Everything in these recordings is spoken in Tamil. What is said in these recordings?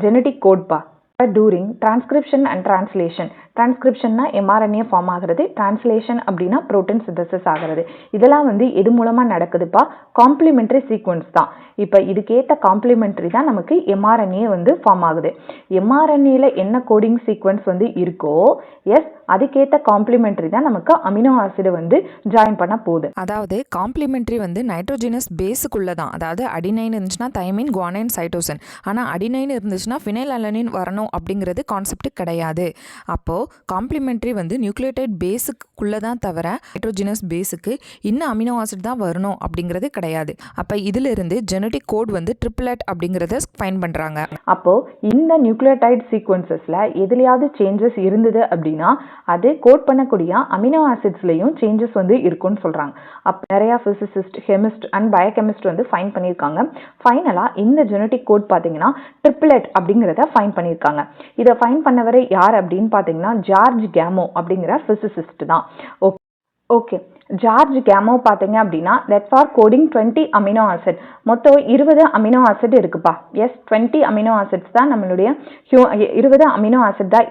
ஜெனட்டிக் கோட்பா. During transcription and translation. டிரான்ஸ்கிரிப்ஷன்னா எம்ஆர்என்ஏ ஃபார்ம் ஆகிறது, டிரான்ஸ்லேஷன் அப்படின்னா புரோட்டீன் சிந்தசிஸ் ஆகிறது. இதெல்லாம் எது மூலமாக நடக்குதுப்பா? காம்ப்ளிமெண்ட்ரி சீக்வன்ஸ் தான். இப்போ இதுக்கேற்ற காம்ப்ளிமெண்ட்ரி தான் நமக்கு எம்ஆர்என்ஏ ஃபார்ம் ஆகுது. எம்ஆர்என்ஏல என்ன கோடிங் சீக்வன்ஸ் இருக்கோ அதுக்கேற்ற காம்ப்ளிமெண்ட்ரி தான் நமக்கு அமினோ ஆசிட் ஜாயின் பண்ண போகுது. அதாவது காம்ப்ளிமெண்ட்ரி நைட்ரோஜினஸ் பேஸுக்குள்ள தான். அதாவது அடினைன் இருந்துச்சுன்னா தைமின், குவானைன், சைட்டோசின். ஆனால் அடினைன் இருந்துச்சுன்னா ஃபினைல் அலனின் வரணும் அப்படிங்கிறது கான்செப்ட் கிடையாது. அப்போது காம்ப்ளிமெண்ட்ரி நியூக்ளியோடைட் பேஸுக்குள்ளே தான் தவிர நைட்ரோஜினஸ் பேஸுக்கு இன்னும் அமினோ ஆசிட் தான் வரணும் அப்படிங்கிறது கிடையாது. அப்போ இதிலிருந்து ஜெனட்டிக் கோட் ட்ரிப்ளெட் அப்படிங்கிறத ஃபைன் பண்ணுறாங்க. அப்போது இந்த நியூக்ளியோடைட் சீக்வன்சஸில் எதுலையாவது சேஞ்சஸ் இருந்தது அப்படின்னா அது கோட் பண்ணக்கூடிய அமினோ ஆசிட்ஸ்லையும் சேஞ்சஸ் இருக்குன்னு சொல்கிறாங்க. அப்போ நிறையா physicist, chemist and biochemist fine பண்ணியிருக்காங்க. ஃபைனலாக இந்த ஜெனட்டிக் கோட் பார்த்தீங்கன்னா ட்ரிப்ளெட் அப்படிங்கிறத ஃபைன் பண்ணியிருக்காங்க. இதை ஃபைன் பண்ணவர் யார் அப்படின்னு பார்த்தீங்கன்னா ஜார்ஜ் கேமோ அப்படிங்கிற ஃபிசிசிஸ்ட் தான். ஓகே, ஜார்ஜ் கேமோ பார்த்தீங்க அப்படின்னா that for coding 20 amino acid, மொத்தம் 20 அமினோ ஆசிட் இருக்குப்பா. 20 அமினோ ஆசிட்ஸ் தான் நம்மளுடைய 20 அமினோ ஆசிட் தான்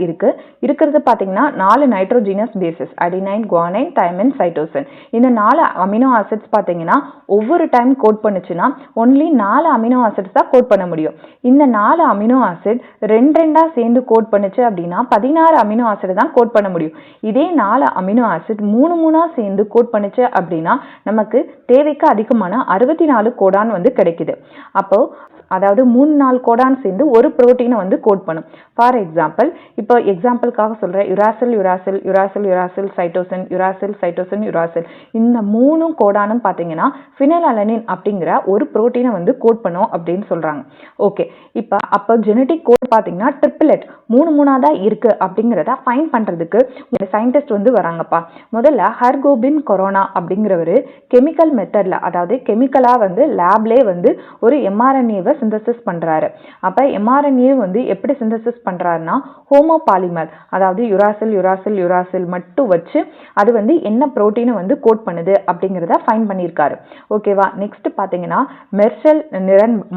இருக்கிறது பார்த்தீங்கன்னா 4 nitrogenous bases, adenine, guanine, thymine, cytosine. இந்த 4 அமினோ ஆசிட்ஸ் பார்த்தீங்கன்னா ஒவ்வொரு டைம் கோட் பண்ணுச்சுன்னா ஒன்லி 4 அமினோ ஆசிட்ஸ் தான் கோட் பண்ண முடியும். இந்த 4 அமினோ ஆசிட் ரெண்டா சேர்ந்து கோட் பண்ணுச்சு அப்படின்னா 16 அமினோ ஆசிட் தான் கோட் பண்ண முடியும். இதே 4 அமினோ ஆசிட் 3 சேர்ந்து கோட் பண்ணுச்சு அப்படின்னா நமக்கு தேவைக்கு அதிகமான 64 கோடான் கிடைக்குது. அப்போ அதாவது 3-4 கோடான் சேர்ந்து ஒரு புரோட்டீனை கோட் பண்ணும். ஃபார் எக்ஸாம்பிள், இப்போ எக்ஸாம்பிளுக்காக சொல்கிறேன், uracil uracil uracil uracil cytosine, uracil cytosine uracil. இந்த 3 கோடானும் பார்த்தீங்கன்னா ஃபினைல் அலனின் அப்படிங்கிற ஒரு புரோட்டீனை கோட் பண்ணும் அப்படின்னு சொல்கிறாங்க. ஓகே, அப்போ ஜெனட்டிக் கோட் பார்த்தீங்கன்னா ட்ரிப்ளெட் 3 தான் இருக்குது அப்படிங்கிறத ஃபைன் பண்ணுறதுக்கு சயின்டிஸ்ட் வராங்கப்பா. முதல்ல ஹர்கோபின் கொரோனா அப்படிங்கிறவர் கெமிக்கல் மெத்தடில், அதாவது கெமிக்கலாக லேப்லே ஒரு எம்ஆர்என்ஏவை சிந்தசிஸ் பண்ணுறாரு. அப்போ எம்ஆர்என்ஏ எப்படி சிந்தசிஸ் பண்ணுறாருன்னா ஹோமோபாலிமர், அதாவது யுராசில் யுராசில் யுராசில் மட்டும் வச்சு அது என்ன புரோட்டீனை கோட் பண்ணுது அப்படிங்கிறத ஃபைன் பண்ணியிருக்காரு. ஓகேவா? நெக்ஸ்ட் பார்த்தீங்கன்னா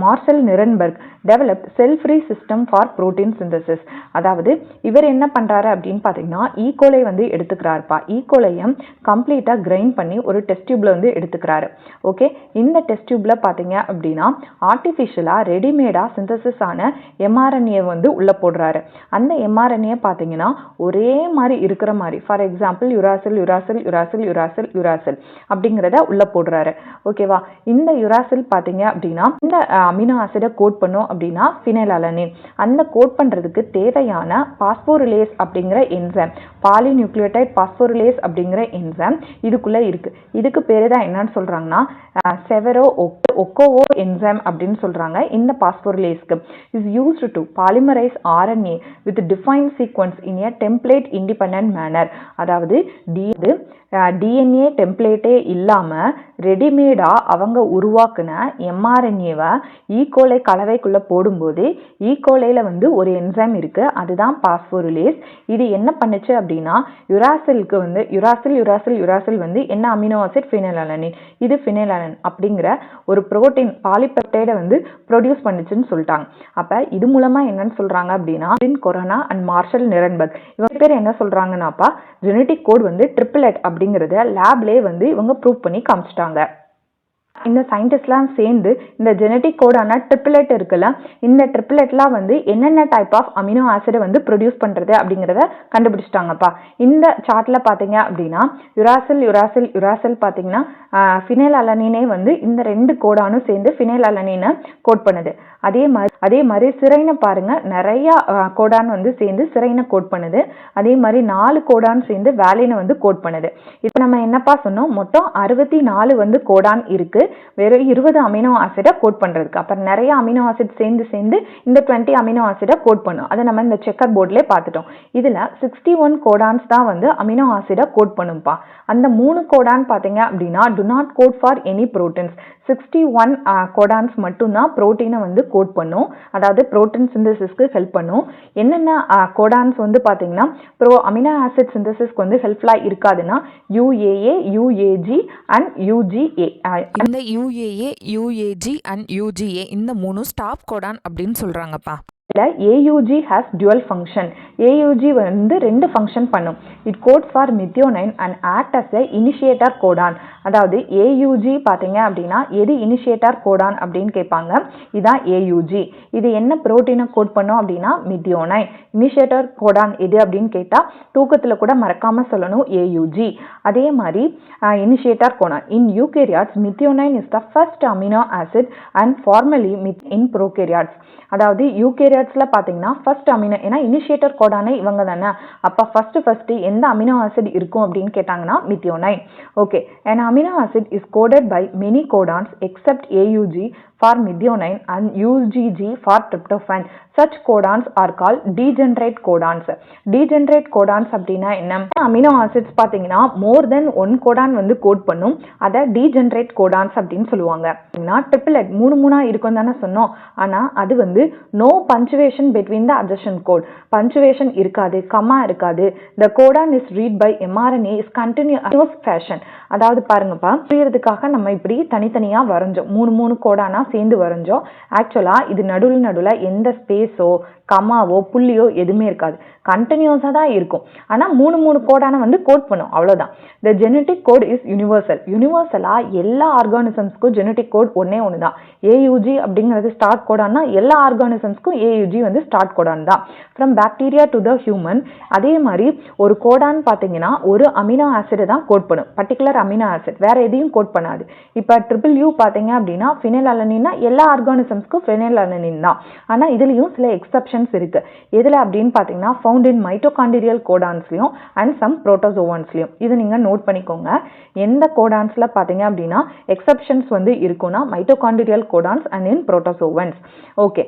Marshall Nirenberg developed cell free system for protein synthesis. அதாவது இவர் என்ன பண்ணுறாரு அப்படின்னு பார்த்தீங்கன்னா ஈகோலை எடுத்துக்கிறாருப்பா. ஈகோலையும் கம்ப்ளீட்டாக கிரைண்ட் பண்ணி ஒரு டெஸ்ட் டியூப்ல எடுத்துக்கிறாரு. ஓகே, இந்த டெஸ்ட் டியூப்ல பார்த்தீங்க அப்படின்னா ஆர்டிஃபிஷியலாக ரெடிமேடாக சிந்தசிஸ் ஆன எம்ஆர்என்ஏ உள்ள போடுறாரு. அந்த எம்ஆர்என்ஏ பார்த்தீங்கன்னா ஒரே மாதிரி இருக்கிற மாதிரி, for example uracil uracil uracil uracil uracil அப்படிங்கிறத உள்ள போடுறாரு. ஓகேவா? இந்த யுராசில் பார்த்தீங்க அப்படின்னா இந்த அமினோ ஆசிடை கோட் பண்ணும் அப்படின்னா ஃபினைல் அலனின். அந்த கோட் பண்ணுறதுக்கு தேவையான பாஸ்போரிலேஸ் அப்படிங்கிற என்சைம், பாலிநியூக்ளியோடைட் பாஸ்போரிலேஸ் அப்படிங்கிற என்சைம் இதுக்குள்ள இருக்கு. இதுக்கு பேரு தான் என்னன்னு சொல்றாங்கன்னா செவரோ ஒக்கோவோ என்சைம் அப்படின்னு சொல்றாங்க. இந்த பாஸ்போரிலேஸ்க்கு is used to polymerise RNA with defined sequence in a template independent manner. அதாவது டிஎன்ஏ டெம்ப்ளேட்டே இல்லாமல் ரெடிமேடாக அவங்க உருவாக்குன எம்ஆர்என்ஏவை ஈகோலை கலவைக்குள்ளே போடும்போது ஈகோலையில் ஒரு என்சைம் இருக்குது, அதுதான் பாஸ்போரிலேஸ். இது என்ன பண்ணுச்சு அப்படின்னா யுராசிலுக்கு யுராசில் யுராசில் யுராசில் என்ன அமினோ ஆசிட்? ஃபினைல் அலனின். இது ஃபினைல் அலனின் அப்படிங்கிற ஒரு புரோட்டீன் பாலிபெப்டைடை ப்ரொடியூஸ் பண்ணுச்சுன்னு சொல்லிட்டாங்க. அப்போ இது மூலமாக என்னன்னு சொல்கிறாங்க அப்படின்னா கொரோனா அண்ட் மார்ஷல் நிரன்பர்க் இவங்க பேர் என்ன சொல்கிறாங்கன்னாப்பா ஜெனட்டிக் கோட் ட்ரிப்ளெட் அப்படிங்கிறத லேப்லே இவங்க ப்ரூவ் பண்ணி காமிச்சிட்டாங்க. இந்த சயின்டிஸ்ட்லாம் சேர்ந்து இந்த ஜெனட்டிக் கோடான ட்ரிப்ளெட் இருக்குல்ல, இந்த ட்ரிப்ளெட்லாம் என்னென்ன டைப் ஆஃப் அமினோ ஆசிடை ப்ரொடியூஸ் பண்ணுறது அப்படிங்கிறத கண்டுபிடிச்சிட்டாங்கப்பா. இந்த சார்ட்டில் பார்த்தீங்க அப்படின்னா யுராசில் யுராசில் யுராசில் பார்த்தீங்கன்னா ஃபினைல் அலனினே இந்த 2 கோடானும் சேர்ந்து ஃபினைல் அலனினை கோட் பண்ணுது. அதே மாதிரி சிரைனை பாருங்க, நிறைய கோடான் சேர்ந்து சிரைனை கோட் பண்ணுது. அதே மாதிரி 4 கோடான் சேர்ந்து வேலினை கோட் பண்ணுது. இப்போ நம்ம என்னப்பா சொன்னோம்? மொத்தம் 64 கோடான் இருக்கு வெறும் 20 அமினோ ஆசிடை கோட் பண்றதுக்கு. அப்புறம் நிறைய அமினோ ஆசிட் சேர்ந்து இந்த 20 அமினோ ஆசிடை கோட் பண்ணும். அதை நம்ம இந்த செக்கர் போர்ட்லேயே பார்த்துட்டோம். இதுல 61 கோடான்ஸ் தான் அமினோ ஆசிடை கோட் பண்ணும்பா. அந்த 3 கோடான் பார்த்தீங்க அப்படின்னா do not code for any proteins. 61 codons மட்டும்தான் புரோட்டீனை கோட் பண்ணும், அதாவது புரோட்டீன் சிந்தசிஸ்க்கு ஹெல்ப் பண்ணும். என்னென்ன கோடான்ஸ் பார்த்தீங்கன்னா அமினோ ஆசிட் சிந்தசிஸ்க்கு ஹெல்ப்ஃபுல்லாக இருக்காதுன்னா UAA, UAG அண்ட் UGA. இந்த UAA, UAG அண்ட் UGA இந்த 3 ஸ்டாப் கோடான் அப்படின்னு சொல்றாங்கப்பா. AUG has dual function. AUG வந்து ரெண்டு ஃபங்க்ஷன் பண்ணும். It codes for methionine and act as a initiator codon. அதாவது AUG பார்த்தீங்க அப்படின்னா எது இனிஷியேட்டர் கோடான் அப்படின்னு கேட்பாங்க. இதான் AUG. இது என்ன புரோட்டீனை கோட் பண்ணும் அப்படின்னா மெத்தியோனைன். இனிஷியேட்டர் கோடான் எது அப்படின்னு கேட்டால் தூக்கத்தில் கூட மறக்காம சொல்லணும் AUG. அதே மாதிரி initiator Godan in eukaryotes methionine is the first amino acid and formally in prokaryotes. அதாவது யூகேரியாட்ஸில் பார்த்தீங்கன்னா ஃபர்ஸ்ட் அமினோ, ஏன்னா இனிஷியேட்டர் கோடானே இவங்க தானே, அப்போ ஃபர்ஸ்ட் எந்த அமினோ ஆசிட் இருக்கும் அப்படின்னு கேட்டாங்கன்னா methionine. Okay, an amino acid is coded by many codons except AUG for methionine and UGG for tryptophan. Such codons are called degenerate codons. Degenerate codons அப்படின்னா என்ன? அமினோ ஆசிட்ஸ் பார்த்தீங்கன்னா மோர் தென் ஒன் கோடான் வந்து கோட் பண்ணும், அதை degenerate codons அப்படின்னு சொல்லுவாங்க. ட்ரிபிளட் மூணா இருக்கும் தானே சொன்னோம், ஆனால் அது வந்து no punctuation between the adjacent code. Punctuation இருக்காது, கமா இருக்காது. The codon is read by mRNA is continuous fashion. அதாவது பாருங்கப்பா, புரியறதுக்காக நம்ம இப்படி தனித்தனியா வரைஞ்சோம், மூணு கோடானா சேர்ந்து வரைஞ்சோம். ஆக்சுவலா இது நடுவில் எந்த ஸ்பேஸோ கமாவோ புள்ளியோ எதுவுமே இருக்காது, கண்டினியூஸா தான் இருக்கும். ஆனா மூணு கோடான வந்து கோட் பண்ணும், அவ்வளவுதான். The genetic code is universal. யூனிவர்சலா எல்லா ஆர்கானிசம்ஸ்க்கும் ஜெனட்டிக் கோட் ஒன்னே ஒண்ணுதான். AUG அப்படிங்கிறது ஸ்டார்ட் கோடான்னா எல்லா ஆர்கானிசம்ஸ்க்கும் AUG வந்து ஸ்டார்ட் கோடான் தான். From bacteria to the human. அதே மாதிரி ஒரு கோடான் பார்த்தீங்கன்னா ஒரு அமினோ ஆசிட் தான் கோட் பண்ணும், பர்டிகுலர் அமினோ ஆசிட், வேற எதையும் கோட் பண்ணாது. இப்போ UU பார்த்தீங்க அப்படின்னா ஃபினைல் அலனின்னா எல்லா ஆர்கானிசம்ஸ்க்கும் ஃபினைல் அலனின் தான். ஆனா இதுலயும் சில எக்ஸப்ஷன்ஸ் இருக்கு. எதுல அப்படின்னு பார்த்தீங்கன்னா ஃபவுண்ட் இன் மைட்டோகாண்ட்ரியல் கோடான்ஸ்லயும் அண்ட் சம் புரோட்டோசோவன்ஸ்லயும். இது நீங்க நோட் பண்ணிக்கோங்க. எந்த கோடான்ஸ்ல பார்த்தீங்க அப்படின்னா எக்ஸப்ஷன்ஸ் வந்து இருக்கும்னா mitochondrial codons and in protozoans. Okay.